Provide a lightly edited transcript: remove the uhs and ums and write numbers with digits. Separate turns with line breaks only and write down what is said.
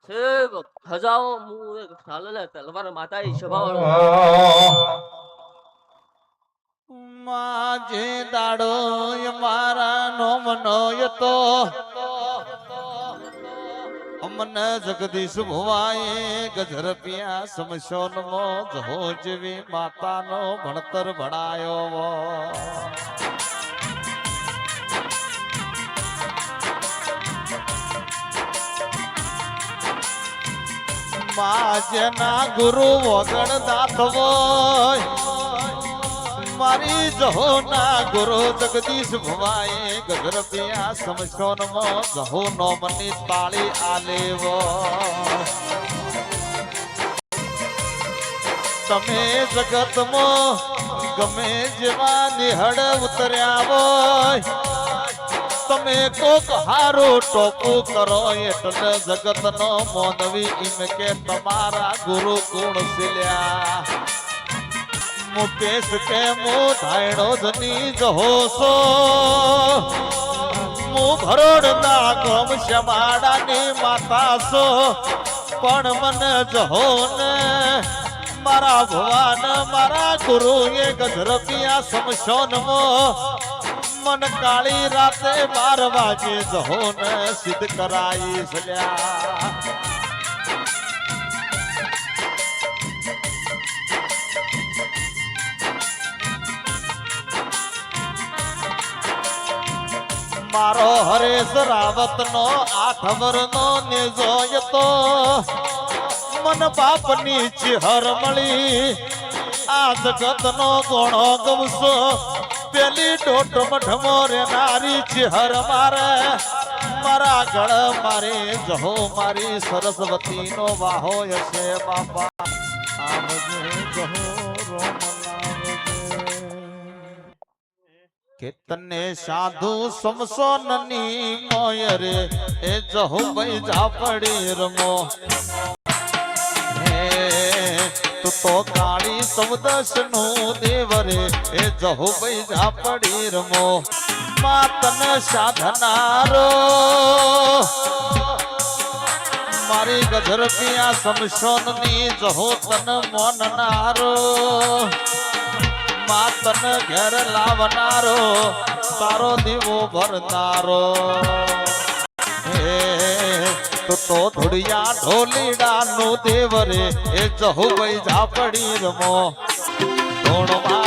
ખજાઓ હું એક હાલલે તલવાર માતા ઈ સ્વભાવ
માજે દાડો મારા નોમનો યતો અમને જગદીશ ભુવાએ ગજરપિયા સમશોનમાં જહો જેવી માતાનો ભણતર ભણાયો માજના ગુરુ વગણ દાતવો મારી જહો ના ગુરુ જગદીશ ભવાએ ગજરપિયા સમશોનમાં જહો નોમની તાળી આલેવો તમે જગતમાં ગમે જેવા નિહળ ઉતર્યા હોય તમે કોક હારો ટોપુ કરો એટલે જગતનો મોનવી ઇમ કે તમારા ગુરુ ગુણ સિલ્યા મુકેશ કે મો ધાયડો જની જહો સો મુ ભરોડ ના ગોમ શમાડાની માતા સો પણ મને જહો ને મારા ભગવાન મારા ગુરુ એ ગજરપિયા સમશોનમાં મન કાળી રાતે 12 વાગે જહો ને સિદ્ધ કરાઈ સલ્યા મારો હરેશ રાવત નો 8 વરનો નેજોયતો મન બાપની ચિહર મળી આ જગત નો ગોણો ગવસો પેલી ડોટ મઠમો રે નારી ચિહર મારે મારા ગળ મારે જહો મારી સરસ્વતી નો વાહો હશે બાપા આવજે જહો રોમ કે તને સાધુ સમસોનની મોય રે એ જહુ ભાઈ ઝાપડી રમો હે તું તો કાળી સૌદસ નું દેવ રે એ જહુ ભાઈ ઝાપડી રમો માતન સાધનારો મારી ગજરપિયા સમસોનની જહો તન મોનનારો માતન ઘેર લાવનારો તારો દીવો ભરનારો હે તો ધોડિયા ઢોલીડા નું દેવ રે એ જહુ ભાઈ ઝાપડી રમો ધોણમાં